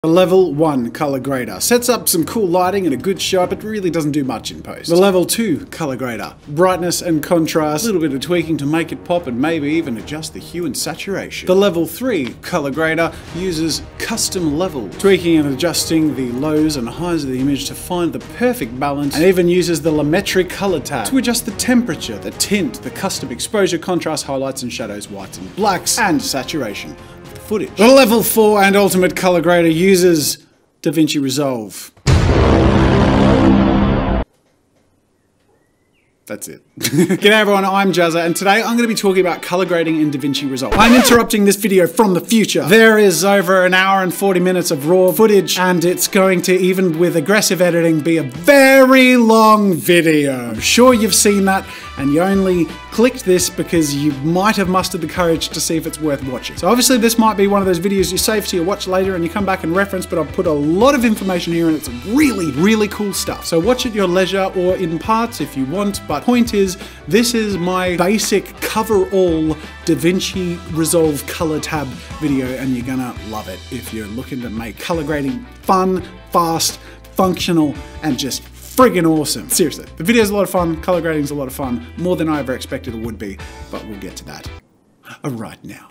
The level 1 color grader sets up some cool lighting and a good shot, but really doesn't do much in post. The level 2 color grader, brightness and contrast, a little bit of tweaking to make it pop and maybe even adjust the hue and saturation. The level 3 color grader uses custom levels, tweaking and adjusting the lows and highs of the image to find the perfect balance, and even uses the Lumetri color tab to adjust the temperature, the tint, the custom exposure, contrast, highlights and shadows, whites and blacks, and saturation. Footage. The level 4 and ultimate color grader uses DaVinci Resolve. That's it. G'day everyone, I'm Jazza, and today I'm going to be talking about color grading in DaVinci Resolve. I'm interrupting this video from the future. There is over an hour and 40 minutes of raw footage, and it's going to, even with aggressive editing, be a very long video. I'm sure you've seen that, and you only clicked this because you might have mustered the courage to see if it's worth watching. So obviously this might be one of those videos you save to your watch later and you come back and reference, but I've put a lot of information here and it's really, really cool stuff. So watch at your leisure or in parts if you want, but point is, this is my basic cover-all DaVinci Resolve color tab video, and you're gonna love it if you're looking to make color grading fun, fast, functional, and just friggin' awesome. Seriously, the video's a lot of fun, color grading's a lot of fun, more than I ever expected it would be, but we'll get to that right now.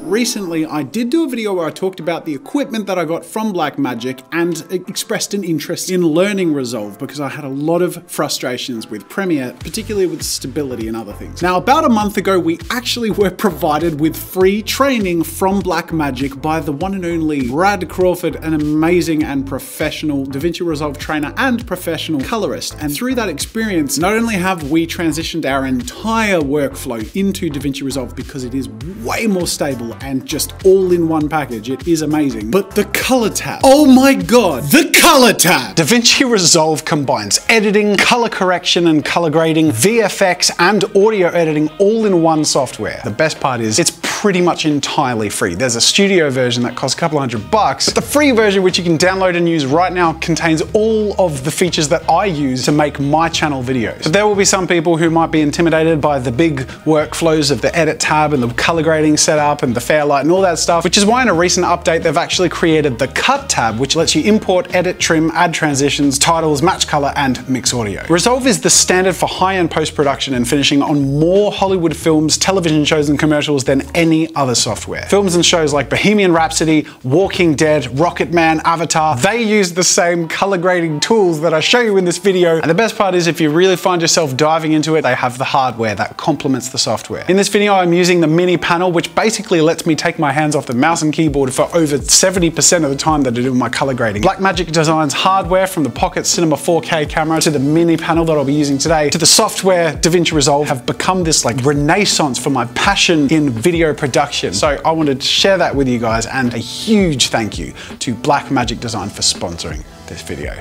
Recently, I did do a video where I talked about the equipment that I got from Blackmagic and expressed an interest in learning Resolve because I had a lot of frustrations with Premiere, particularly with stability and other things. Now, about a month ago, we actually were provided with free training from Blackmagic by the one and only Brad Crawford, an amazing and professional DaVinci Resolve trainer and professional colorist. And through that experience, not only have we transitioned our entire workflow into DaVinci Resolve because it is way more stable and just all in one package, it is amazing. But the color tab, oh my god, the color tab! DaVinci Resolve combines editing, color correction and color grading, VFX and audio editing all in one software. The best part is it's pretty much entirely free. There's a studio version that costs a couple $100, but the free version, which you can download and use right now, contains all of the features that I use to make my channel videos. But there will be some people who might be intimidated by the big workflows of the edit tab and the color grading setup and the Fairlight and all that stuff, which is why in a recent update they've actually created the cut tab, which lets you import, edit, trim, add transitions, titles, match color, and mix audio. Resolve is the standard for high-end post-production and finishing on more Hollywood films, television shows, and commercials than any other software. Films and shows like Bohemian Rhapsody, Walking Dead, Rocketman, Avatar, they use the same color grading tools that I show you in this video. And the best part is, if you really find yourself diving into it, they have the hardware that complements the software. In this video, I'm using the mini panel, which basically lets me take my hands off the mouse and keyboard for over 70% of the time that I do my color grading. Blackmagic designs hardware from the Pocket Cinema 4K camera to the mini panel that I'll be using today to the software DaVinci Resolve have become this like renaissance for my passion in video production. So I wanted to share that with you guys, and a huge thank you to Blackmagic Design for sponsoring this video.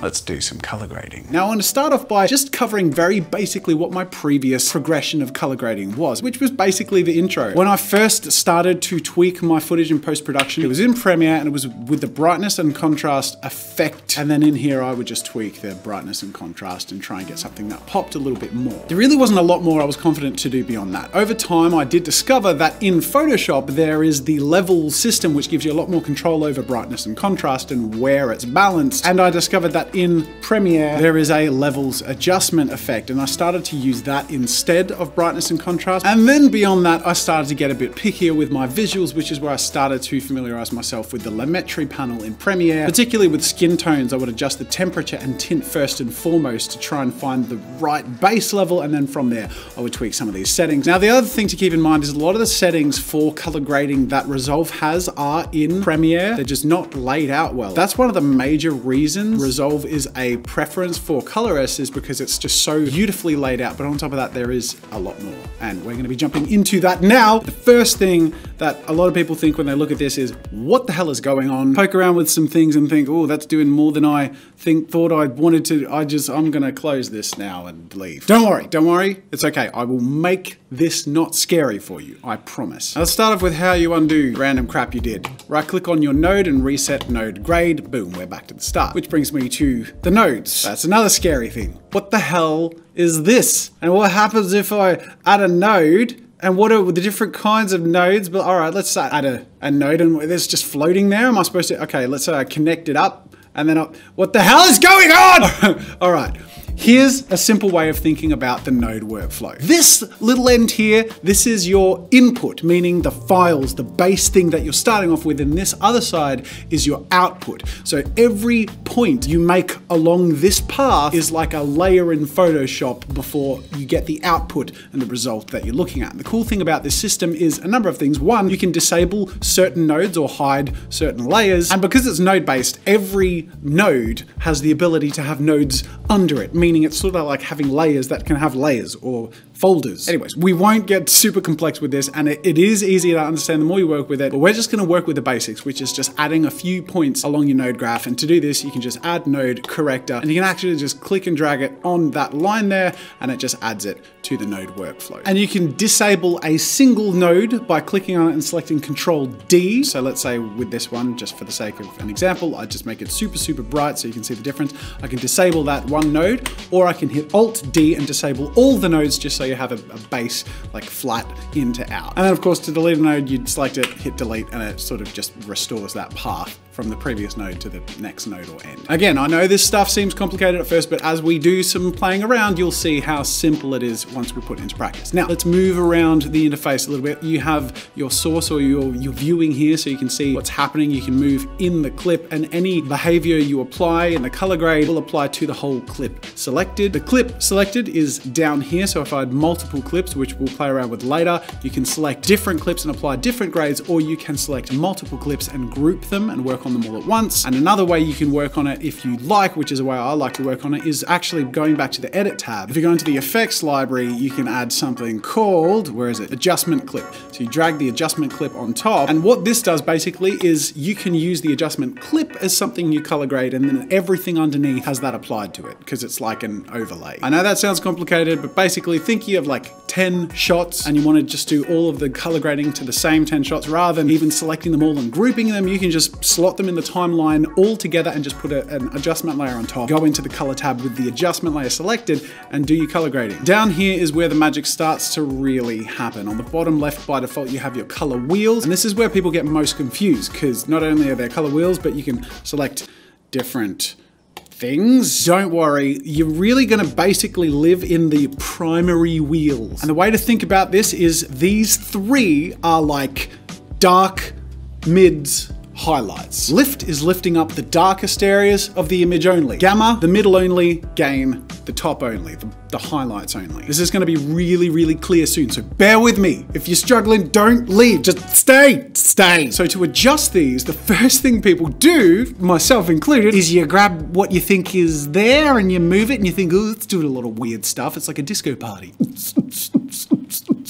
Let's do some color grading. Now I want to start off by just covering very basically what my previous progression of color grading was, which was basically the intro. When I first started to tweak my footage in post-production, it was in Premiere and it was with the brightness and contrast effect. And then in here, I would just tweak the brightness and contrast and try and get something that popped a little bit more. There really wasn't a lot more I was confident to do beyond that. Over time, I did discover that in Photoshop, there is the level system, which gives you a lot more control over brightness and contrast and where it's balanced. And I discovered that in Premiere, there is a levels adjustment effect, and I started to use that instead of brightness and contrast. And then beyond that, I started to get a bit pickier with my visuals, which is where I started to familiarize myself with the Lumetri panel in Premiere. Particularly with skin tones, I would adjust the temperature and tint first and foremost to try and find the right base level, and then from there, I would tweak some of these settings. Now, the other thing to keep in mind is a lot of the settings for color grading that Resolve has are in Premiere. They're just not laid out well. That's one of the major reasons Resolve is a preference for colorists, is because it's just so beautifully laid out. But on top of that, there is a lot more, and we're going to be jumping into that now. The first thing that a lot of people think when they look at this is, what the hell is going on? Poke around with some things and think, oh, that's doing more than I thought I wanted to. I'm going to close this now and leave. Don't worry, it's okay. I will make this not scary for you, I promise. Now, let's start off with how you undo random crap you did. Right click on your node and reset node grade. Boom, we're back to the start, which brings me to the nodes. That's another scary thing. What the hell is this? And what happens if I add a node And what are the different kinds of nodes? But all right, let's add a node and it's just floating there. Am I supposed to, okay, let's connect it up and then what the hell is going on? All right. Here's a simple way of thinking about the node workflow. This little end here, this is your input, meaning the files, the base thing that you're starting off with, and this other side is your output. So every point you make along this path is like a layer in Photoshop before you get the output and the result that you're looking at. And the cool thing about this system is a number of things. One, you can disable certain nodes or hide certain layers. And because it's node-based, every node has the ability to have nodes under it, meaning it's sort of like having layers that can have layers or folders. Anyways, we won't get super complex with this, and it is easier to understand the more you work with it, but we're just gonna work with the basics, which is just adding a few points along your node graph. And to do this, you can just add node corrector, and you can actually just click and drag it on that line there, and it just adds it to the node workflow. And you can disable a single node by clicking on it and selecting Control D. So let's say with this one, just for the sake of an example, I just make it super, super bright so you can see the difference. I can disable that one node, or I can hit Alt D and disable all the nodes just so you have a base like flat in to out. And then of course to delete a node, you'd select it, hit delete, and it sort of just restores that path from the previous node to the next node or end. Again, I know this stuff seems complicated at first, but as we do some playing around, you'll see how simple it is once we put it into practice. Now, let's move around the interface a little bit. You have your source or your viewing here, so you can see what's happening. You can move in the clip, and any behavior you apply in the color grade will apply to the whole clip selected. The clip selected is down here, so if I had multiple clips, which we'll play around with later, you can select different clips and apply different grades, or you can select multiple clips and group them and work on them all at once. And another way you can work on it if you like, which is a way I like to work on it, is actually going back to the edit tab. If you go into the effects library, you can add something called, where is it? Adjustment clip. So you drag the adjustment clip on top. And what this does basically is you can use the adjustment clip as something you color grade, and then everything underneath has that applied to it because it's like an overlay. I know that sounds complicated, but basically think you have like 10 shots and you want to just do all of the color grading to the same 10 shots rather than even selecting them all and grouping them. You can just slot them in the timeline all together and just put an adjustment layer on top. Go into the color tab with the adjustment layer selected and do your color grading. Down here is where the magic starts to really happen. On the bottom left by default, you have your color wheels. And this is where people get most confused because not only are there color wheels, but you can select different things. Don't worry, you're really gonna basically live in the primary wheels. And the way to think about this is these three are like dark, mids, highlights. Lift is lifting up the darkest areas of the image only. Gamma, the middle only. Gain, the top only, the highlights only. This is gonna be really, really clear soon, so bear with me. If you're struggling, don't leave, just stay. So to adjust these, the first thing people do, myself included, is you grab what you think is there and you move it and you think, oh, it's doing a lot of weird stuff. It's like a disco party.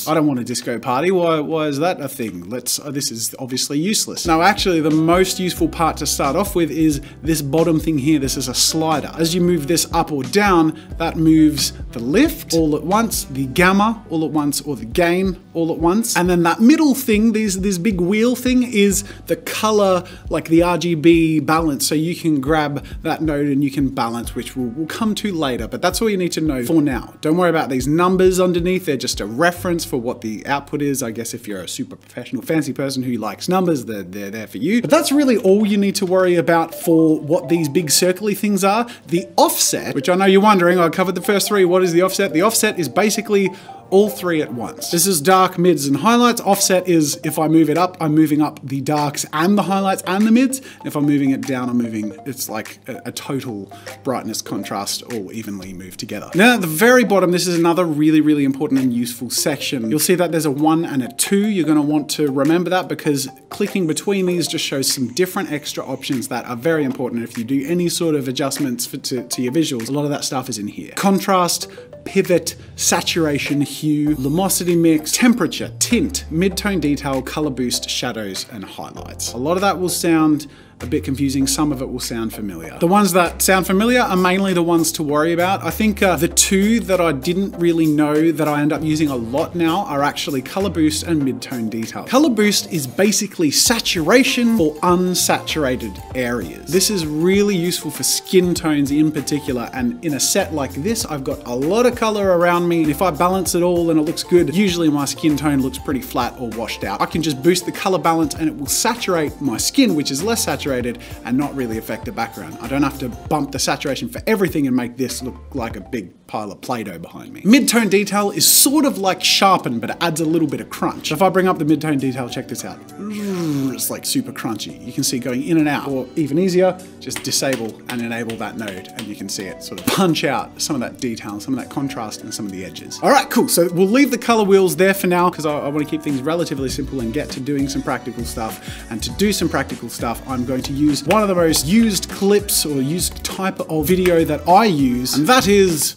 I don't want a disco party. Why is that a thing? This is obviously useless. No, actually, the most useful part to start off with is this bottom thing here. This is a slider. As you move this up or down, that moves the lift all at once, the gamma all at once, or the gain all at once. And then that middle thing, this big wheel thing, is the color, like the RGB balance. So you can grab that node and you can balance, which we'll come to later. But that's all you need to know for now. Don't worry about these numbers underneath. They're just a reference for what the output is. I guess if you're a super professional, fancy person who likes numbers, they're there for you. But that's really all you need to worry about for what these big circly things are. The offset, which I know you're wondering, I covered the first three. What is the offset? The offset is basically all three at once. This is dark, mids, and highlights. Offset is if I move it up, I'm moving up the darks and the highlights and the mids. If I'm moving it down, it's like a total brightness contrast all evenly moved together. Now at the very bottom, this is another really, really important and useful section. You'll see that there's a 1 and a 2. You're gonna want to remember that because clicking between these just shows some different extra options that are very important. If you do any sort of adjustments to your visuals, a lot of that stuff is in here. Contrast, pivot, saturation, hue, luminosity mix, temperature, tint, mid-tone detail, color boost, shadows, and highlights. A lot of that will sound a bit confusing, some of it will sound familiar. The ones that sound familiar are mainly the ones to worry about. I think the two that I didn't really know that I end up using a lot now are actually color boost and mid-tone detail. Color boost is basically saturation for unsaturated areas. This is really useful for skin tones in particular, and in a set like this, I've got a lot of color around me, and if I balance it all and it looks good, usually my skin tone looks pretty flat or washed out. I can just boost the color balance and it will saturate my skin, which is less saturated, and not really affect the background. I don't have to bump the saturation for everything and make this look like a big pile of Play-Doh behind me. Mid-tone detail is sort of like sharpen, but it adds a little bit of crunch. If I bring up the mid-tone detail, check this out. It's like super crunchy. You can see going in and out, or even easier, just disable and enable that node, and you can see it sort of punch out some of that detail, some of that contrast, and some of the edges. All right, cool. So we'll leave the color wheels there for now because I want to keep things relatively simple and get to doing some practical stuff. And to do some practical stuff, I'm going to use one of the most used clips or used type of video that I use, and that is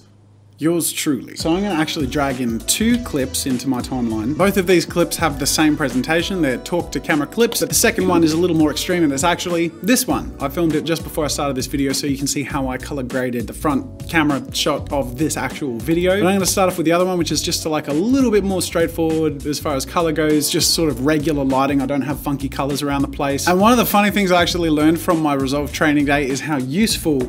yours truly. So I'm going to actually drag in 2 clips into my timeline. Both of these clips have the same presentation. They're talk to camera clips, but the second one is a little more extreme, and it's actually this one. I filmed it just before I started this video so you can see how I color graded the front camera shot of this actual video. And I'm going to start off with the other one, which is just like a little bit more straightforward as far as color goes, just sort of regular lighting. I don't have funky colors around the place. And one of the funny things I actually learned from my Resolve training day is how useful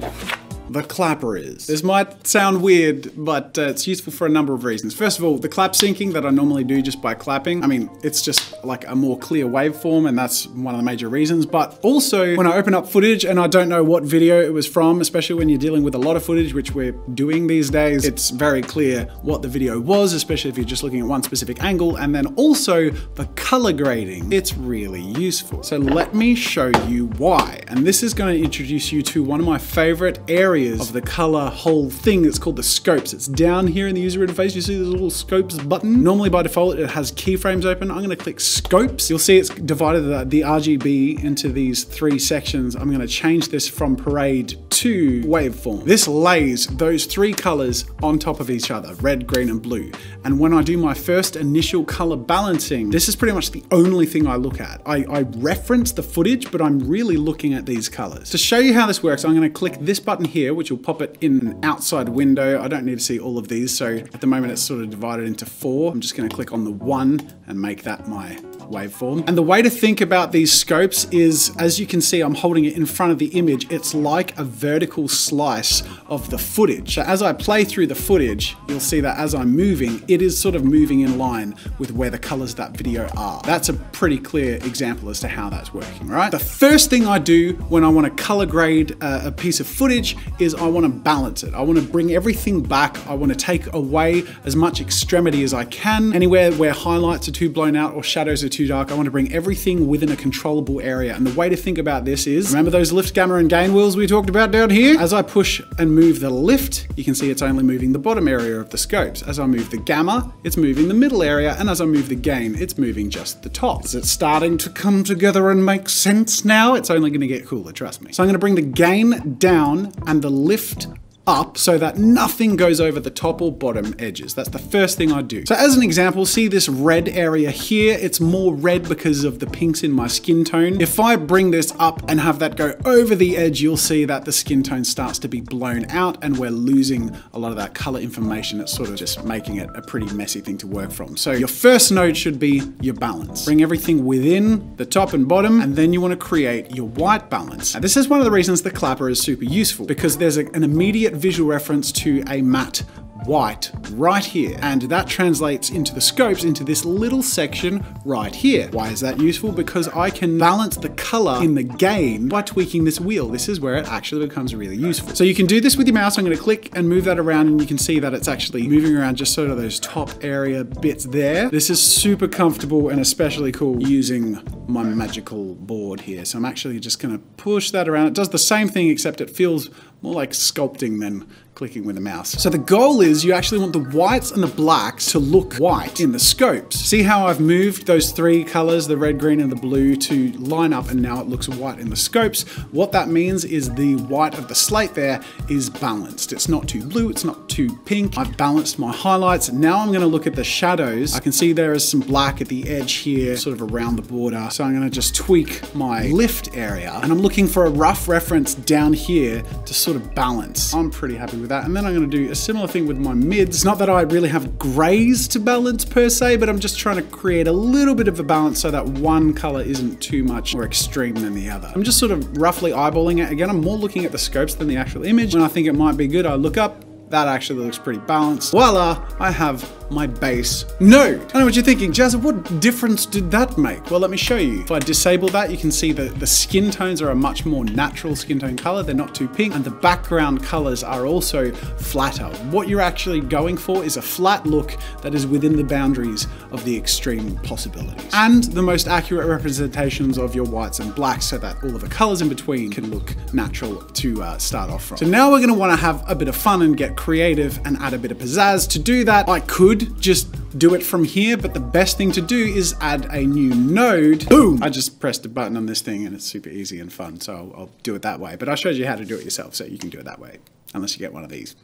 the clapper is. This might sound weird, but it's useful for a number of reasons. First of all, the clap syncing that I normally do just by clapping, I mean, it's just like a more clear waveform, and that's one of the major reasons. But also, when I open up footage and I don't know what video it was from, especially when you're dealing with a lot of footage, which we're doing these days, it's very clear what the video was, especially if you're just looking at one specific angle. And then also the color grading, it's really useful. So let me show you why. And this is going to introduce you to one of my favorite areas of the color whole thing. It's called the scopes. It's down here in the user interface. You see this little scopes button. Normally by default, it has keyframes open. I'm going to click scopes. You'll see it's divided the RGB into these 3 sections. I'm going to change this from parade to waveform. This lays those 3 colors on top of each other, red, green, and blue. And when I do my first initial color balancing, this is pretty much the only thing I look at. I reference the footage, but I'm really looking at these colors. To show you how this works, I'm going to click this button here, which will pop it in an outside window. I don't need to see all of these, so at the moment it's sort of divided into 4. I'm just going to click on the 1 and make that my waveform. And the way to think about these scopes is, as you can see, I'm holding it in front of the image. It's like a vertical slice of the footage. So as I play through the footage, you'll see that as I'm moving, it is sort of moving in line with where the colors of that video are. That's a pretty clear example as to how that's working, right? The first thing I do when I want to color grade a piece of footage is I want to balance it. I want to bring everything back. I want to take away as much extremity as I can. Anywhere where highlights are too blown out or shadows are too dark, I want to bring everything within a controllable area. And the way to think about this is, remember those lift, gamma, and gain wheels we talked about down here? As I push and move the lift, you can see it's only moving the bottom area of the scopes. As I move the gamma, it's moving the middle area. And as I move the gain, it's moving just the top. Is it starting to come together and make sense now? It's only going to get cooler, trust me. So I'm going to bring the gain down and the lift up so that nothing goes over the top or bottom edges. That's the first thing I do. So as an example, see this red area here? It's more red because of the pinks in my skin tone. If I bring this up and have that go over the edge, you'll see that the skin tone starts to be blown out and we're losing a lot of that color information. It's sort of just making it a pretty messy thing to work from. So your first node should be your balance. Bring everything within the top and bottom, and then you want to create your white balance. Now, this is one of the reasons the clapper is super useful, because there's an immediate visual reference to a matte white right here, and that translates into the scopes into this little section right here. Why is that useful? Because I can balance the color in the gain by tweaking this wheel. This is where it actually becomes really useful. So you can do this with your mouse. I'm going to click and move that around, and you can see that it's actually moving around just sort of those top area bits there. This is super comfortable and especially cool using my magical board here. So I'm actually just going to push that around. It does the same thing, except it feels more like sculpting than clicking with a mouse. So the goal is you actually want the whites and the blacks to look white in the scopes. See how I've moved those three colors, the red, green, and the blue, to line up, and now it looks white in the scopes. What that means is the white of the slate there is balanced. It's not too blue, it's not too pink. I've balanced my highlights. Now I'm gonna look at the shadows. I can see there is some black at the edge here, sort of around the border. So I'm gonna just tweak my lift area, and I'm looking for a rough reference down here to sort of balance. I'm pretty happy with that. And then I'm gonna do a similar thing with my mids. Not that I really have grays to balance per se, but I'm just trying to create a little bit of a balance so that one color isn't too much more extreme than the other. I'm just sort of roughly eyeballing it. Again, I'm more looking at the scopes than the actual image. When I think it might be good, I look up. That actually looks pretty balanced. Voila, I have my base node. I know what you're thinking, Jazza, what difference did that make? Well, let me show you. If I disable that, you can see that the skin tones are a much more natural skin tone color. They're not too pink, and the background colors are also flatter. What you're actually going for is a flat look that is within the boundaries of the extreme possibilities, and the most accurate representations of your whites and blacks, so that all of the colors in between can look natural to start off from. So now we're gonna wanna have a bit of fun and get creative and add a bit of pizzazz. To do that, I could just do it from here, but the best thing to do is add a new node. Boom! I just pressed a button on this thing and it's super easy and fun, so I'll do it that way. But I showed you how to do it yourself, so you can do it that way, unless you get one of these,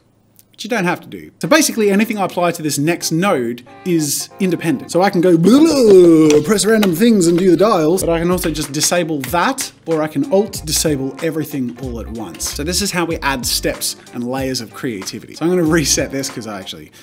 which you don't have to do. So basically anything I apply to this next node is independent. So I can go blah, blah, press random things and do the dials, but I can also just disable that, or I can alt disable everything all at once. So this is how we add steps and layers of creativity. So I'm gonna reset this because I actually,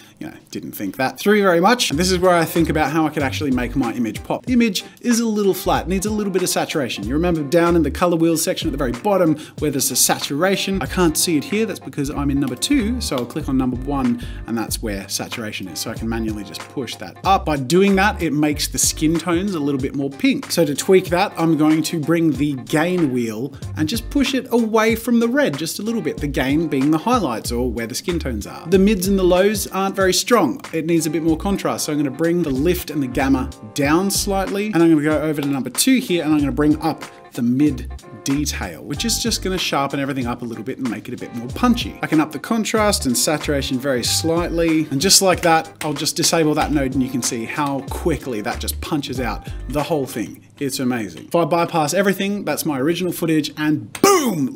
didn't think that through very much. And this is where I think about how I could actually make my image pop. The image is a little flat, needs a little bit of saturation. You remember down in the color wheels section at the very bottom where there's a saturation. I can't see it here, that's because I'm in number 2, so I'll click on number 1, and that's where saturation is. So I can manually just push that up. By doing that, it makes the skin tones a little bit more pink. So to tweak that, I'm going to bring the gain wheel and just push it away from the red just a little bit. The gain being the highlights, or where the skin tones are. The mids and the lows aren't very strong. It needs a bit more contrast. So I'm gonna bring the lift and the gamma down slightly, and I'm gonna go over to number 2 here, and I'm gonna bring up the mid detail, which is just gonna sharpen everything up a little bit and make it a bit more punchy. I can up the contrast and saturation very slightly, and just like that, I'll just disable that node, and you can see how quickly that just punches out the whole thing. It's amazing. If I bypass everything, that's my original footage, and boom,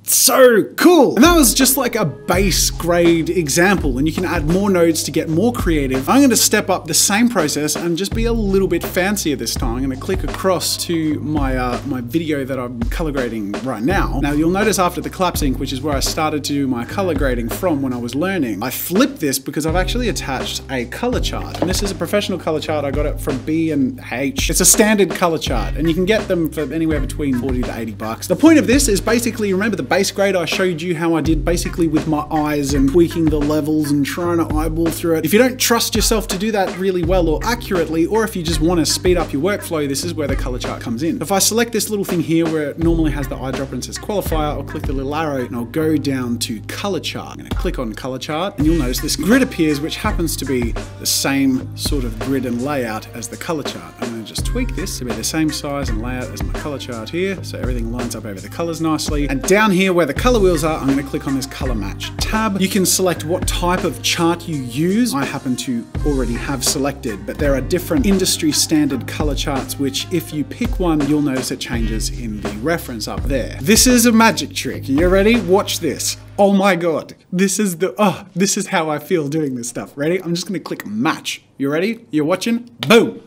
so cool. And that was just like a base grade example, and you can add more nodes to get more creative. I'm gonna step up the same process and just be a little bit fancier this time. I'm gonna click across to my my video that I'm color grading right now. Now you'll notice after the collapse ink, which is where I started to do my color grading from when I was learning, I flipped this because I've actually attached a color chart. And this is a professional color chart. I got it from B&H. It's a standard color chart, and you can get them for anywhere between 40 to 80 bucks. The point of this is basically, remember the base grade I showed you how I did basically with my eyes and tweaking the levels and trying to eyeball through it. If you don't trust yourself to do that really well or accurately, or if you just want to speed up your workflow, this is where the color chart comes in. If I select this little thing here where it normally has the eyedropper and says qualifier, I'll click the little arrow and I'll go down to color chart. I'm going to click on color chart, and you'll notice this grid appears, which happens to be the same sort of grid and layout as the color chart. I'm going to just tweak this to be the same size and layout as my color chart here, so everything lines up over the colors nicely. And down here where the color wheels are, I'm going to click on this color match tab. You can select what type of chart you use. I happen to already have selected, but there are different industry standard color charts, which if you pick one, you'll notice it changes in the reference up there. This is a magic trick. Are you ready? Watch this. Oh my God. This is how I feel doing this stuff. Ready? I'm just going to click match. You ready? You're watching? Boom.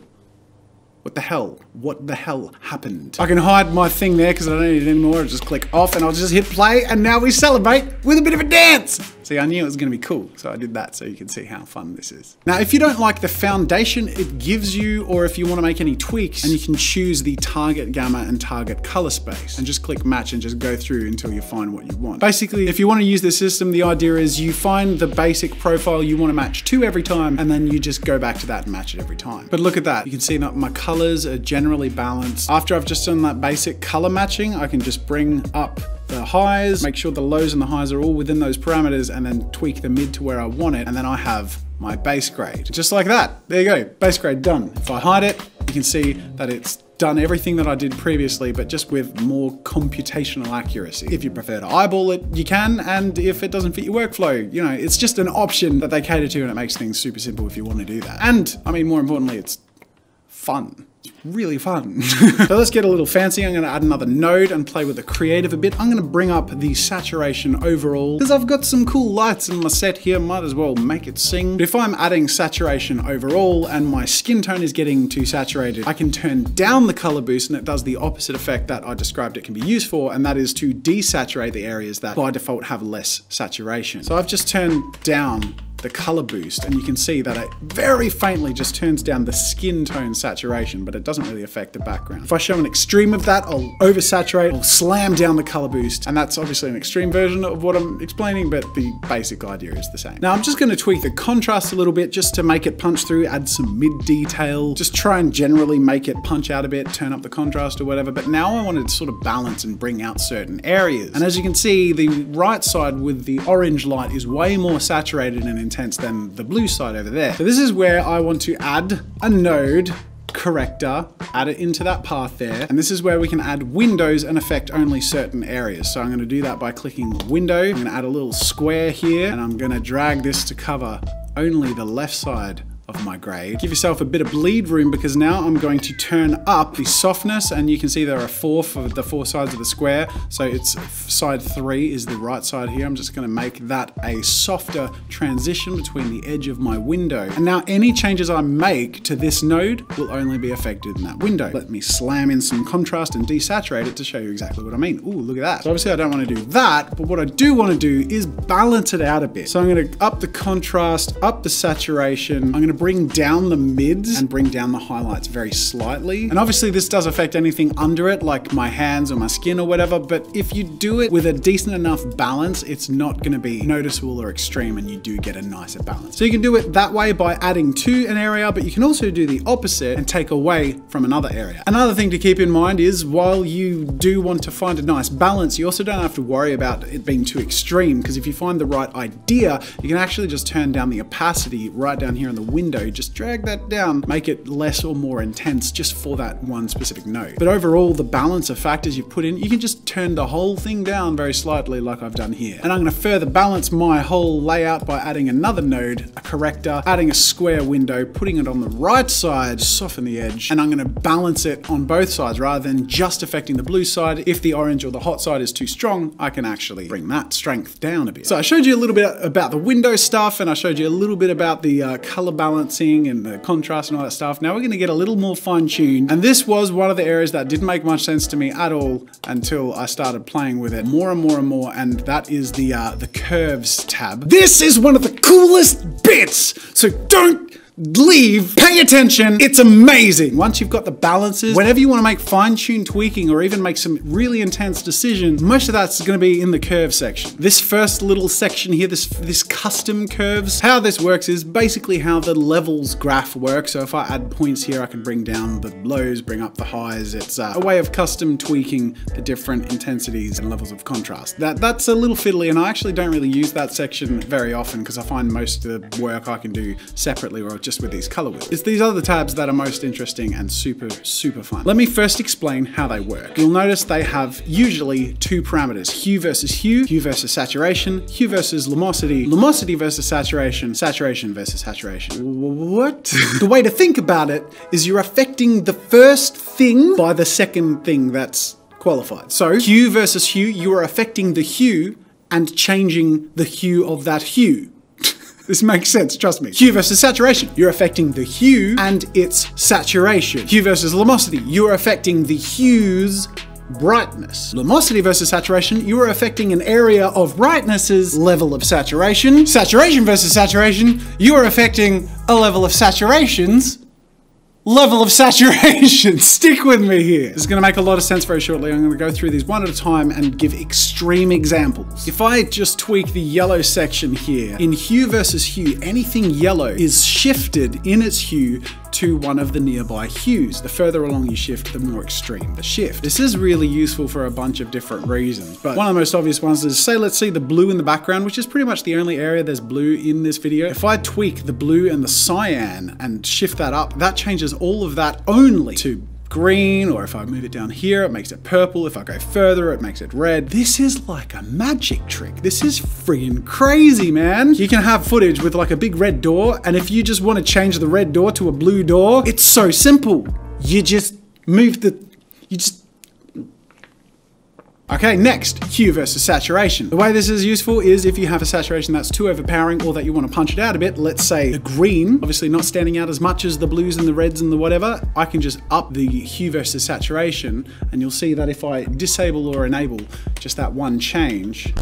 What the hell? What the hell happened? I can hide my thing there because I don't need it anymore. I'll just click off and I'll just hit play, and now we celebrate with a bit of a dance. See, I knew it was gonna be cool, so I did that so you can see how fun this is. Now, if you don't like the foundation it gives you, or if you wanna make any tweaks, and you can choose the target gamma and target color space, and just click match and just go through until you find what you want. Basically, if you wanna use this system, the idea is you find the basic profile you wanna match to every time, and then you just go back to that and match it every time. But look at that, you can see that my colors are generally balanced. After I've just done that basic color matching, I can just bring up the highs, make sure the lows and the highs are all within those parameters, and then tweak the mid to where I want it, and then I have my base grade. Just like that. There you go, base grade done. If I hide it, you can see that it's done everything that I did previously, but just with more computational accuracy. If you prefer to eyeball it, you can, and if it doesn't fit your workflow, you know, it's just an option that they cater to, and it makes things super simple if you want to do that. And, I mean, more importantly, it's fun. It's really fun. So let's get a little fancy. I'm going to add another node and play with the creative a bit. I'm going to bring up the saturation overall because I've got some cool lights in my set here. Might as well make it sing. But if I'm adding saturation overall and my skin tone is getting too saturated, I can turn down the color boost and it does the opposite effect that I described it can be used for, and that is to desaturate the areas that by default have less saturation. So I've just turned down the color boost, and you can see that it very faintly just turns down the skin tone saturation, but it doesn't really affect the background. If I show an extreme of that, I'll oversaturate, I'll slam down the color boost, and that's obviously an extreme version of what I'm explaining, but the basic idea is the same. Now I'm just going to tweak the contrast a little bit just to make it punch through, add some mid detail, just try and generally make it punch out a bit, turn up the contrast or whatever, but now I wanted to sort of balance and bring out certain areas. And as you can see, the right side with the orange light is way more saturated and intense than the blue side over there. So this is where I want to add a node corrector, add it into that path there. And this is where we can add windows and affect only certain areas. So I'm going to do that by clicking window. I'm going to add a little square here, and I'm going to drag this to cover only the left side of my grade. Give yourself a bit of bleed room because now I'm going to turn up the softness, and you can see there are 4 for the 4 sides of the square. So it's side 3 is the right side here. I'm just going to make that a softer transition between the edge of my window. And now any changes I make to this node will only be affected in that window. Let me slam in some contrast and desaturate it to show you exactly what I mean. Ooh, look at that. So obviously I don't want to do that, but what I do want to do is balance it out a bit. So I'm going to up the contrast, up the saturation. I'm going to bring down the mids and bring down the highlights very slightly. And obviously this does affect anything under it, like my hands or my skin or whatever, but if you do it with a decent enough balance, it's not going to be noticeable or extreme, and you do get a nicer balance. So you can do it that way by adding to an area, but you can also do the opposite and take away from another area. Another thing to keep in mind is while you do want to find a nice balance, you also don't have to worry about it being too extreme, because if you find the right idea, you can actually just turn down the opacity right down here in the window, just drag that down, make it less or more intense just for that one specific node. But overall, the balance of factors you've put in, you can just turn the whole thing down very slightly like I've done here. And I'm going to further balance my whole layout by adding another node, a corrector, adding a square window, putting it on the right side, soften the edge, and I'm going to balance it on both sides rather than just affecting the blue side. If the orange or the hot side is too strong, I can actually bring that strength down a bit. So I showed you a little bit about the window stuff, and I showed you a little bit about the color balancing and the contrast and all that stuff. Now we're going to get a little more fine-tuned, and this was one of the areas that didn't make much sense to me at all until I started playing with it more and more and more, and that is the curves tab. This is one of the coolest bits, so don't leave, pay attention, it's amazing. Once you've got the balances, whenever you want to make fine-tuned tweaking or even make some really intense decisions, most of that's going to be in the curve section. This first little section here, this custom curves, how this works is basically how the levels graph works. So if I add points here, I can bring down the lows, bring up the highs. It's a way of custom tweaking the different intensities and levels of contrast. That's a little fiddly, and I actually don't really use that section very often because I find most of the work I can do separately or just with these color wheels. It's these other tabs that are most interesting and super fun. Let me first explain how they work. You'll notice they have usually 2 parameters: hue versus hue, hue versus saturation, hue versus lumosity, lumosity versus saturation, saturation versus saturation. What? The way to think about it is you're affecting the first thing by the second thing that's qualified. So hue versus hue, you are affecting the hue and changing the hue of that hue. This makes sense, trust me. Hue versus saturation, you're affecting the hue and its saturation. Hue versus lumosity, you are affecting the hue's brightness. Lumosity versus saturation, you are affecting an area of brightness's level of saturation. Saturation versus saturation, you are affecting a level of saturation's level of saturation. Stick with me here. This is going to make a lot of sense very shortly. I'm going to go through these one at a time and give extreme examples. If I just tweak the yellow section here, in hue versus hue, anything yellow is shifted in its hue to one of the nearby hues. The further along you shift, the more extreme the shift. This is really useful for a bunch of different reasons, but one of the most obvious ones is, say, let's see the blue in the background, which is pretty much the only area there's blue in this video. If I tweak the blue and the cyan and shift that up, that changes all of that only to green, or if I move it down here, it makes it purple. If I go further, it makes it red. This is like a magic trick. This is friggin' crazy, man. You can have footage with like a big red door, and if you just want to change the red door to a blue door, it's so simple. You just move Okay, next, hue versus saturation. The way this is useful is if you have a saturation that's too overpowering or that you want to punch it out a bit, let's say the green, obviously not standing out as much as the blues and the reds and the whatever, I can just up the hue versus saturation, and you'll see that if I disable or enable just that one change.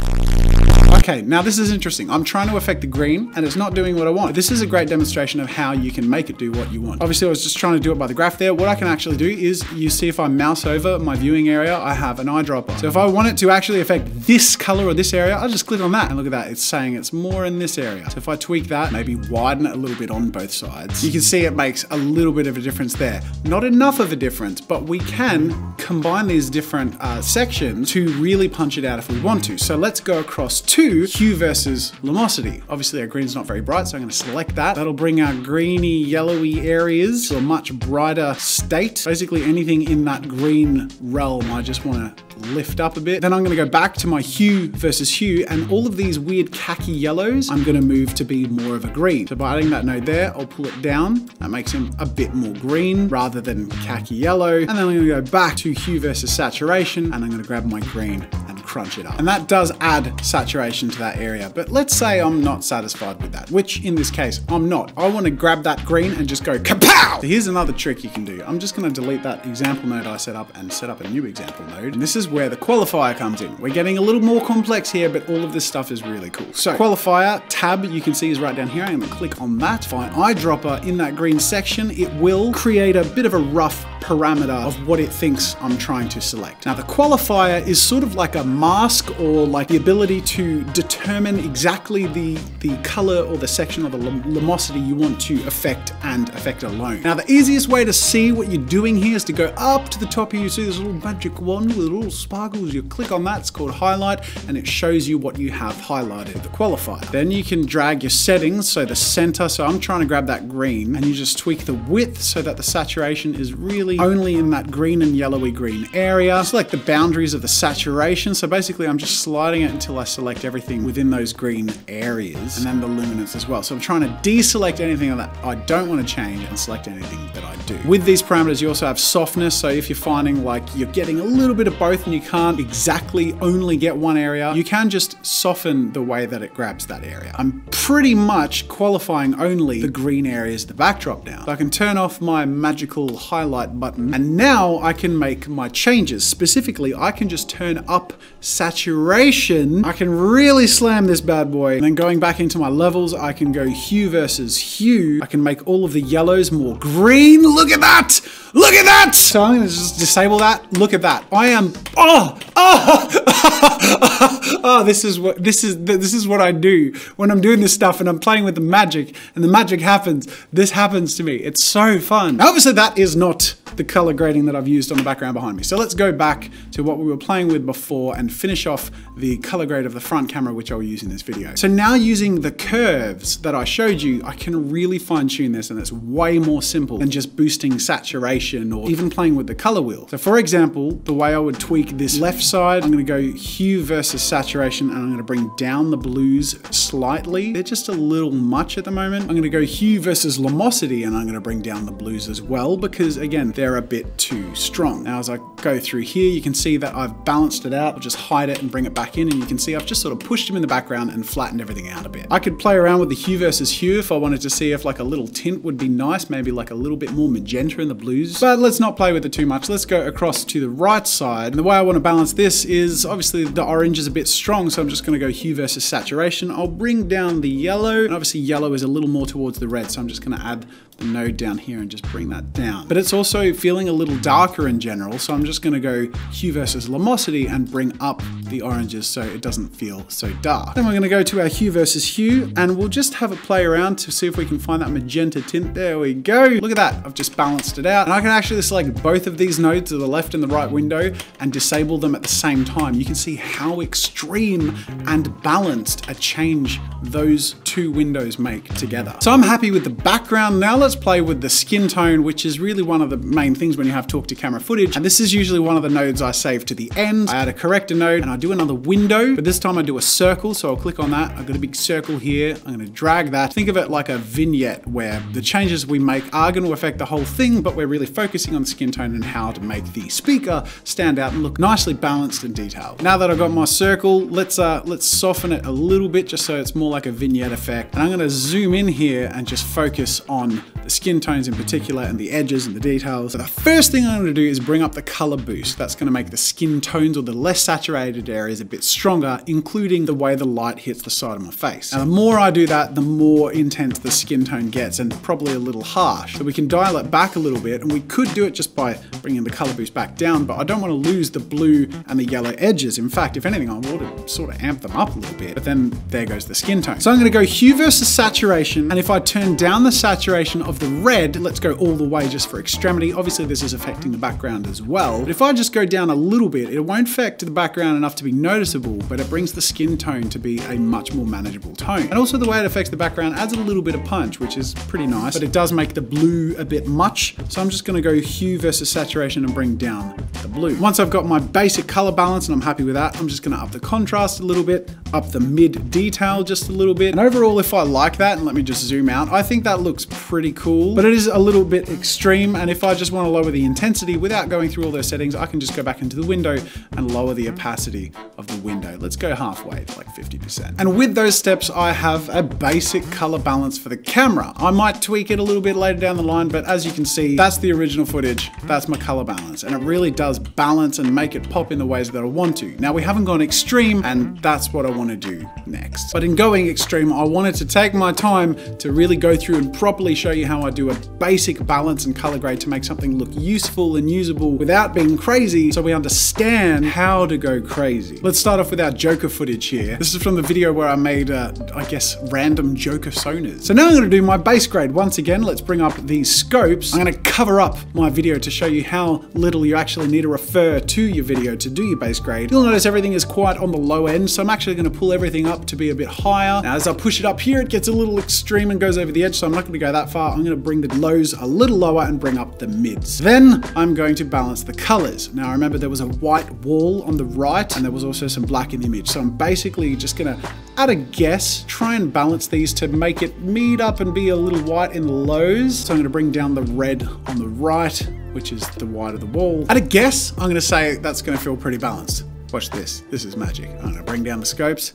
Okay, now this is interesting. I'm trying to affect the green and it's not doing what I want. This is a great demonstration of how you can make it do what you want. Obviously, I was just trying to do it by the graph there. What I can actually do is, you see if I mouse over my viewing area, I have an eyedropper. So if I want it to actually affect this color or this area, I'll just click on that and look at that. It's saying it's more in this area. So if I tweak that, maybe widen it a little bit on both sides, you can see it makes a little bit of a difference there. Not enough of a difference, but we can combine these different sections to really punch it out if we want to. So let's go across to hue versus lumosity. Obviously our green's not very bright, so I'm gonna select that. That'll bring our greeny, yellowy areas to a much brighter state. Basically anything in that green realm, I just wanna lift up a bit. Then I'm gonna go back to my hue versus hue, and all of these weird khaki yellows, I'm gonna move to be more of a green. So by adding that node there, I'll pull it down. That makes him a bit more green rather than khaki yellow. And then I'm gonna go back to hue versus saturation, and I'm gonna grab my green and crunch it up. And that does add saturation to that area. But let's say I'm not satisfied with that, which in this case, I'm not. I wanna grab that green and just go kapow! So here's another trick you can do. I'm just gonna delete that example node I set up and set up a new example node. And this is where the qualifier comes in. We're getting a little more complex here, but all of this stuff is really cool. So qualifier tab, you can see, is right down here. I'm gonna click on that. If I eyedropper in that green section, it will create a bit of a rough parameter of what it thinks I'm trying to select. Now the qualifier is sort of like a mask, or like the ability to determine exactly the color or the section or the lumosity you want to affect and affect alone. Now the easiest way to see what you're doing here is to go up to the top here. You see this little magic wand with little sparkles. You click on that, it's called highlight, and it shows you what you have highlighted with the qualifier. Then you can drag your settings, so the center, so I'm trying to grab that green, and you just tweak the width so that the saturation is really only in that green and yellowy green area. Select the boundaries of the saturation, so basically I'm just sliding it until I select everything within those green areas, and then the luminance as well. So I'm trying to deselect anything that I don't want to change and select anything that I do. With these parameters you also have softness, so if you're finding like you're getting a little bit of both and you can't exactly only get one area, you can just soften the way that it grabs that area. I'm pretty much qualifying only the green areas, the backdrop now. So I can turn off my magical highlight button, and now I can make my changes. Specifically, I can just turn up saturation. I can really slam this bad boy. And then going back into my levels, I can go hue versus hue. I can make all of the yellows more green. Look at that! Look at that! So I'm gonna just disable that. Look at that. I am, this is what I do when I'm doing this stuff and I'm playing with the magic and the magic happens. This happens to me. It's so fun. Now, obviously that is not the color grading that I've used on the background behind me. So let's go back to what we were playing with before and finish off the color grade of the front camera, which I'll use in this video. So now using the curves that I showed you, I can really fine tune this, and it's way more simple than just boosting saturation or even playing with the color wheel. So for example, the way I would tweak this left side, I'm gonna go hue versus saturation, and I'm gonna bring down the blues slightly. They're just a little much at the moment. I'm gonna go hue versus lumosity, and I'm gonna bring down the blues as well, because again, they're a bit too strong. Now as I go through here, you can see that I've balanced it out. I'll just hide it and bring it back in, and you can see I've just sort of pushed them in the background and flattened everything out a bit. I could play around with the hue versus hue if I wanted to see if like a little tint would be nice, maybe like a little bit more magenta in the blues, but let's not play with it too much. Let's go across to the right side. And the way I want to balance this is obviously the oranges is a bit strong, so I'm just gonna go hue versus saturation. I'll bring down the yellow, and obviously yellow is a little more towards the red, so I'm just gonna add the node down here and just bring that down. But it's also feeling a little darker in general, so I'm just gonna go hue versus lumosity and bring up the oranges so it doesn't feel so dark. Then we're gonna go to our hue versus hue, and we'll just have a play around to see if we can find that magenta tint. There we go. Look at that, I've just balanced it out. And I can actually select both of these nodes to the left and the right window and disable them at the same time. You can see how extreme and balanced a change those two windows make together. So I'm happy with the background. Now let's play with the skin tone, which is really one of the main things when you have talk to camera footage. And this is usually one of the nodes I save to the end. I add a corrector node and I do another window, but this time I do a circle. So I'll click on that. I've got a big circle here. I'm gonna drag that. Think of it like a vignette where the changes we make are gonna affect the whole thing, but we're really focusing on the skin tone and how to make the speaker stand out and look nicely balanced and detailed. Now that I've got my circle, let's soften it a little bit just so it's more like a vignette effect. And I'm gonna zoom in here and just focus on the skin tones in particular and the edges and the details. So the first thing I'm gonna do is bring up the color boost. That's gonna make the skin tones or the less saturated areas a bit stronger, including the way the light hits the side of my face. Now the more I do that, the more intense the skin tone gets and probably a little harsh. So we can dial it back a little bit, and we could do it just by bringing the color boost back down, but I don't wanna lose the blue and the yellow edges. In fact, if anything, I want to sort of amp them up a little bit, but then there goes the skin tone. So I'm gonna go hue versus saturation, and if I turn down the saturation of the red, let's go all the way just for extremity. Obviously this is affecting the background as well, but if I just go down a little bit, it won't affect the background enough to be noticeable, but it brings the skin tone to be a much more manageable tone. And also the way it affects the background adds a little bit of punch, which is pretty nice, but it does make the blue a bit much. So I'm just gonna go hue versus saturation and bring down the blue. Once I've got my basic color balance and I'm happy with that, I'm just gonna up the contrast a little bit, up the mid detail just a little bit. And overall, if I like that, and let me just zoom out, I think that looks pretty cool, but it is a little bit extreme. And if I just wanna lower the intensity without going through all those settings, I can just go back into the window and lower the opacity of the window. Let's go halfway to like 50%. And with those steps, I have a basic color balance for the camera. I might tweak it a little bit later down the line, but as you can see, that's the original footage. That's my color balance. And it really does balance and make it pop in the ways that I want to. Now we haven't gone extreme, and that's what I want to do next. But in going extreme, I wanted to take my time to really go through and properly show you how I do a basic balance and color grade to make something look useful and usable without being crazy, so we understand how to go crazy. Let's start off with our Joker footage here. This is from the video where I made, I guess, random Joker sonas. So now I'm gonna do my base grade. Once again, let's bring up these scopes. I'm gonna cover up my video to show you how little you actually need to refer to your video to do your base grade. You'll notice everything is quite on the low end, so I'm actually gonna pull everything up to be a bit higher. Now, as I push it up here, it gets a little extreme and goes over the edge, so I'm not gonna go that far. I'm gonna bring the lows a little lower and bring up the mids. Then I'm going to balance the colors. Now, remember there was a white wall on the right, and there was also some black in the image. So I'm basically just gonna, at a guess, try and balance these to make it meet up and be a little white in the lows. So I'm gonna bring down the red on the right, which is the white of the wall. At a guess, I'm gonna say that's gonna feel pretty balanced. Watch this, this is magic. I'm gonna bring down the scopes.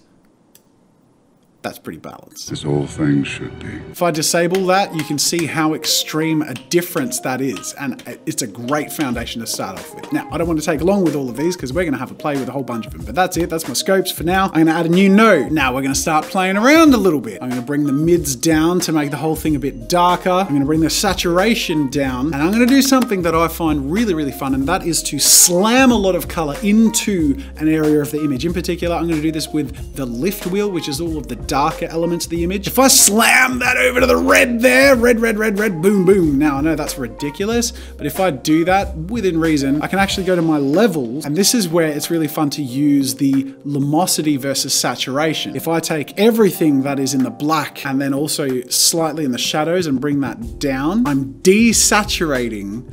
That's pretty balanced. As all things should be. If I disable that, you can see how extreme a difference that is, and it's a great foundation to start off with. Now, I don't want to take long with all of these because we're going to have a play with a whole bunch of them, but that's it. That's my scopes for now. I'm going to add a new node. Now we're going to start playing around a little bit. I'm going to bring the mids down to make the whole thing a bit darker. I'm going to bring the saturation down, and I'm going to do something that I find really, really fun, and that is to slam a lot of color into an area of the image. In particular, I'm going to do this with the lift wheel, which is all of the darker elements of the image. If I slam that over to the red there, red, red, red, red, boom, boom. Now I know that's ridiculous, but if I do that within reason, I can actually go to my levels, and this is where it's really fun to use the lumosity versus saturation. If I take everything that is in the black and then also slightly in the shadows and bring that down, I'm desaturating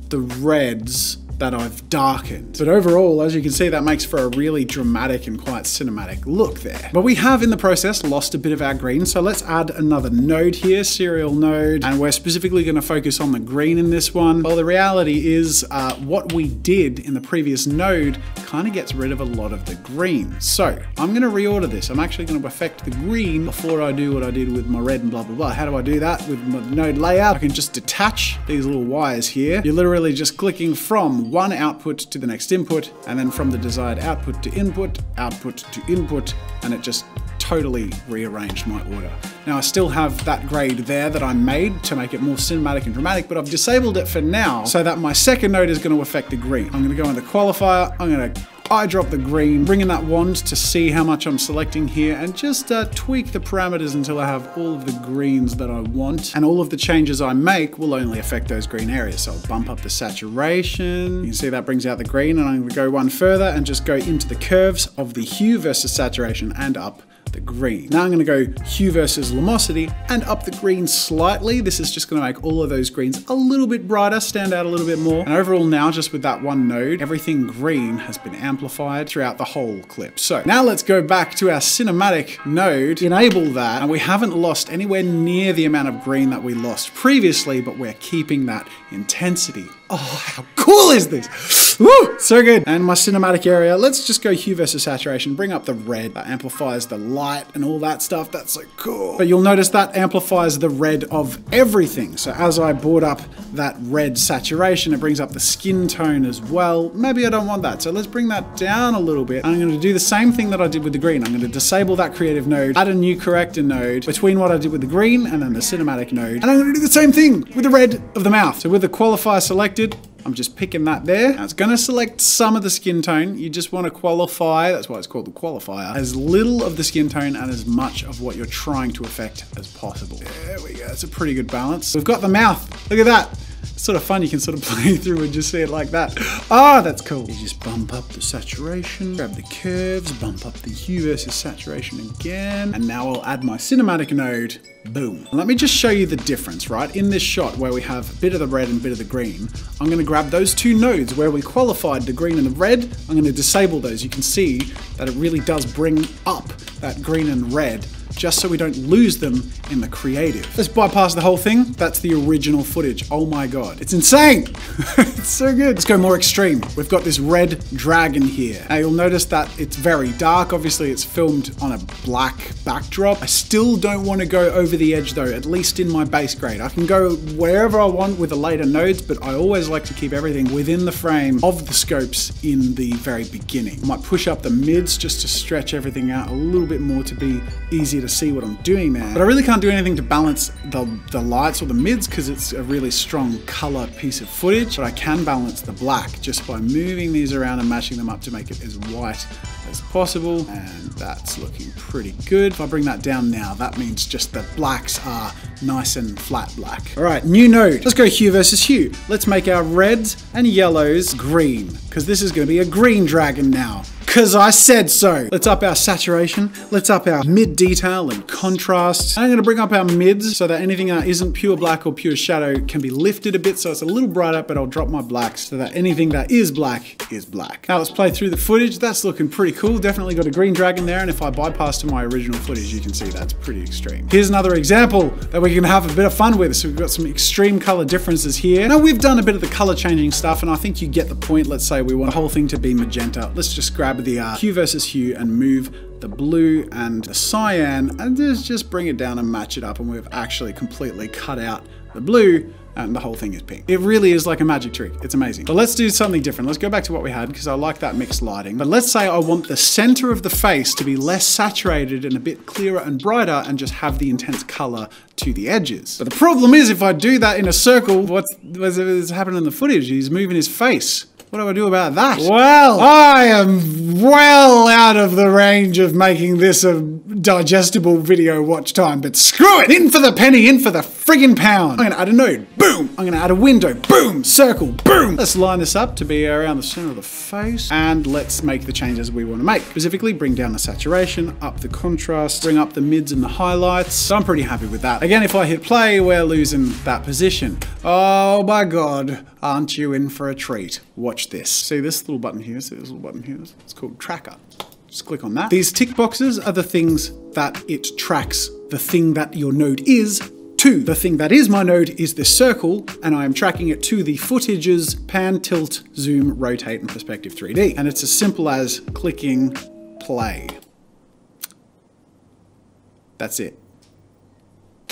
the reds that I've darkened. But overall, as you can see, that makes for a really dramatic and quite cinematic look there. But we have in the process lost a bit of our green, so let's add another node here, serial node, and we're specifically going to focus on the green in this one. Well, the reality is what we did in the previous node kind of gets rid of a lot of the green. So I'm going to reorder this. I'm actually going to affect the green before I do what I did with my red and blah, blah, blah. How do I do that? With my node layout, I can just detach these little wires here. You're literally just clicking from from one output to the next input, and then from the desired output to input, and it just totally rearranged my order. Now I still have that grade there that I made to make it more cinematic and dramatic, but I've disabled it for now so that my second node is going to affect the green. I'm going to go in the qualifier, I'm going to eyedrop the green, bring in that wand to see how much I'm selecting here, and just tweak the parameters until I have all of the greens that I want. And all of the changes I make will only affect those green areas. So I'll bump up the saturation. You can see that brings out the green, and I'm going to go one further and just go into the curves of the hue versus saturation and up the green. Now I'm going to go hue versus lumosity and up the green slightly. This is just going to make all of those greens a little bit brighter, stand out a little bit more. And overall now, just with that one node, everything green has been amplified throughout the whole clip. So now let's go back to our cinematic node, enable that, and we haven't lost anywhere near the amount of green that we lost previously, but we're keeping that intensity. Oh, how cool is this? Woo, so good. And my cinematic area, let's just go hue versus saturation, bring up the red. That amplifies the light and all that stuff. That's so cool. But you'll notice that amplifies the red of everything. So as I brought up that red saturation, it brings up the skin tone as well. Maybe I don't want that. So let's bring that down a little bit. I'm going to do the same thing that I did with the green. I'm going to disable that creative node, add a new corrector node between what I did with the green and then the cinematic node. And I'm going to do the same thing with the red of the mouth. So with the qualifier selected, I'm just picking that there. Now it's going to select some of the skin tone. You just want to qualify, that's why it's called the qualifier, as little of the skin tone and as much of what you're trying to affect as possible. There we go, that's a pretty good balance. We've got the mouth, look at that. It's sort of fun, you can sort of play through and just see it like that. Ah, that's cool. You just bump up the saturation, grab the curves, bump up the hue versus saturation again. And now I'll add my cinematic node. Boom. Let me just show you the difference, right? In this shot where we have a bit of the red and a bit of the green, I'm going to grab those two nodes where we qualified the green and the red. I'm going to disable those. You can see that it really does bring up that green and red just so we don't lose them in the creative. Let's bypass the whole thing. That's the original footage. Oh my God, it's insane. It's so good. Let's go more extreme. We've got this red dragon here. Now you'll notice that it's very dark. Obviously it's filmed on a black backdrop. I still don't want to go over the edge though, at least in my base grade. I can go wherever I want with the later nodes, but I always like to keep everything within the frame of the scopes in the very beginning. I might push up the mids just to stretch everything out a little bit more to be easier to see what I'm doing there. But I really can't do anything to balance the lights or the mids because it's a really strong color piece of footage, but I can balance the black just by moving these around and matching them up to make it as white as possible. And that's looking pretty good. If I bring that down now, that means just the blacks are nice and flat black. All right, new node. Let's go hue versus hue. Let's make our reds and yellows green because this is going to be a green dragon now. Because I said so. Let's up our saturation. Let's up our mid detail and contrast. I'm going to bring up our mids so that anything that isn't pure black or pure shadow can be lifted a bit so it's a little brighter, but I'll drop my blacks so that anything that is black is black. Now let's play through the footage. That's looking pretty cool. Definitely got a green dragon there, and if I bypass to my original footage, you can see that's pretty extreme. Here's another example that we can have a bit of fun with. So we've got some extreme color differences here. Now we've done a bit of the color changing stuff, and I think you get the point. Let's say we want the whole thing to be magenta. Let's just grab the hue versus hue and move the blue and the cyan and just bring it down and match it up, and we've actually completely cut out the blue and the whole thing is pink. It really is like a magic trick. It's amazing. But let's do something different. Let's go back to what we had because I like that mixed lighting. But let's say I want the center of the face to be less saturated and a bit clearer and brighter and just have the intense color to the edges. But the problem is if I do that in a circle, what's happening in the footage? He's moving his face. What do I do about that? Well, I am well out of the range of making this a digestible video watch time, but screw it! In for the penny, in for the friggin' pound. I'm gonna add a node, boom! I'm gonna add a window, boom! Circle, boom! Let's line this up to be around the center of the face, and let's make the changes we want to make. Specifically, bring down the saturation, up the contrast, bring up the mids and the highlights. So I'm pretty happy with that. Again, if I hit play, we're losing that position. Oh my God, aren't you in for a treat? Watch this. See this little button here? See this little button here? It's called tracker. Just click on that. These tick boxes are the things that it tracks the thing that your node is to. The thing that is my node is this circle, and I am tracking it to the footage's pan, tilt, zoom, rotate, and perspective 3D. And it's as simple as clicking play. That's it.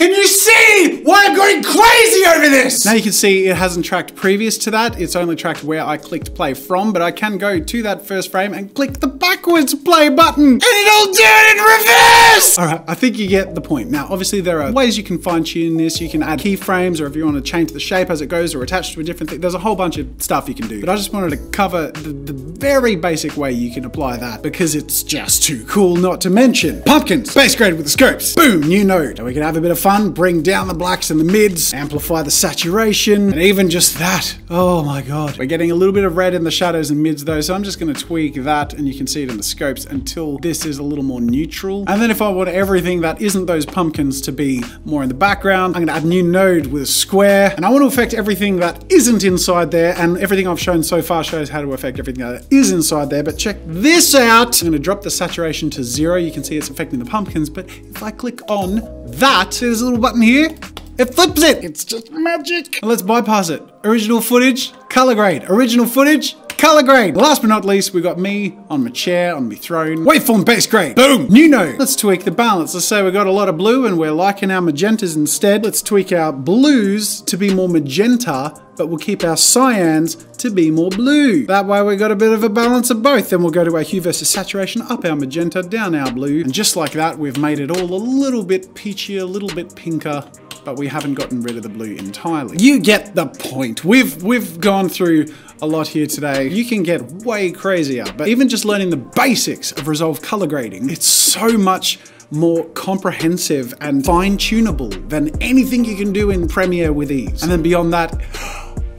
Can you see why I'm going crazy over this? Now you can see it hasn't tracked previous to that. It's only tracked where I clicked play from, but I can go to that first frame and click the backwards play button and it'll do it in reverse. All right, I think you get the point. Now, obviously there are ways you can fine tune this. You can add keyframes, or if you want to change the shape as it goes or attach to a different thing, there's a whole bunch of stuff you can do. But I just wanted to cover the very basic way you can apply that because it's just too cool not to mention. Pumpkins, base grade with the scopes. Boom, new node. And we can have a bit of fun, bring down the blacks and the mids, amplify the saturation, and even just that. Oh my God. We're getting a little bit of red in the shadows and mids though, so I'm just gonna tweak that, and you can see it in the scopes until this is a little more neutral. And then if I want everything that isn't those pumpkins to be more in the background, I'm gonna add new node with a square, and I want to affect everything that isn't inside there, and everything I've shown so far shows how to affect everything that is inside there, but check this out. I'm gonna drop the saturation to 0. You can see it's affecting the pumpkins, but if I click on that, see this little button here? It flips it. It's just magic. Let's bypass it. Original footage, color grade. Original footage, color grade. Last but not least, we got me on my chair, on my throne. Waveform base grade. Boom. New node. Let's tweak the balance. Let's say we got a lot of blue and we're liking our magentas instead. Let's tweak our blues to be more magenta, but we'll keep our cyans to be more blue. That way we got a bit of a balance of both. Then we'll go to our hue versus saturation, up our magenta, down our blue. And just like that, we've made it all a little bit peachier, a little bit pinker, but we haven't gotten rid of the blue entirely. You get the point. We've gone through a lot here today. You can get way crazier, but even just learning the basics of Resolve color grading, it's so much more comprehensive and fine-tunable than anything you can do in Premiere with ease. And then beyond that,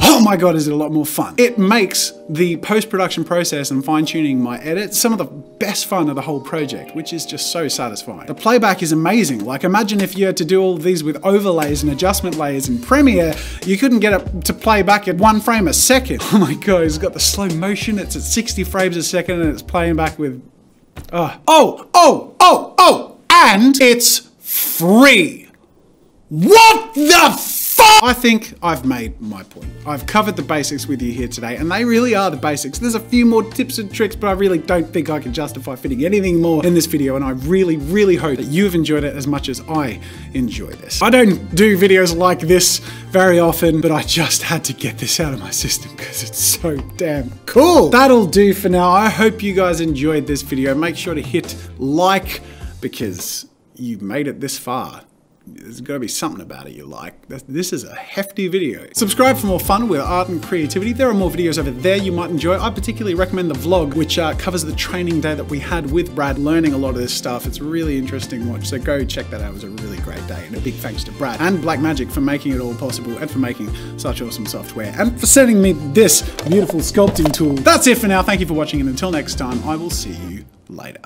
oh my God, is it a lot more fun. It makes the post-production process and fine-tuning my edits some of the best fun of the whole project, which is just so satisfying. The playback is amazing. Like, imagine if you had to do all of these with overlays and adjustment layers in Premiere, you couldn't get it to play back at 1 frame a second. Oh my God, it's got the slow motion, it's at 60 frames a second, and it's playing back with, and it's free. What the fuck? I think I've made my point. I've covered the basics with you here today, and they really are the basics. There's a few more tips and tricks, but I really don't think I can justify fitting anything more in this video, and I really, really hope that you've enjoyed it as much as I enjoy this. I don't do videos like this very often, but I just had to get this out of my system because it's so damn cool. That'll do for now. I hope you guys enjoyed this video. Make sure to hit like because you've made it this far. There's got to be something about it you like. This is a hefty video. Subscribe for more fun with art and creativity. There are more videos over there you might enjoy. I particularly recommend the vlog, which covers the training day that we had with Brad, learning a lot of this stuff. It's a really interesting watch, so go check that out. It was a really great day, and a big thanks to Brad and Blackmagic for making it all possible and for making such awesome software and for sending me this beautiful sculpting tool. That's it for now. Thank you for watching, and until next time, I will see you later.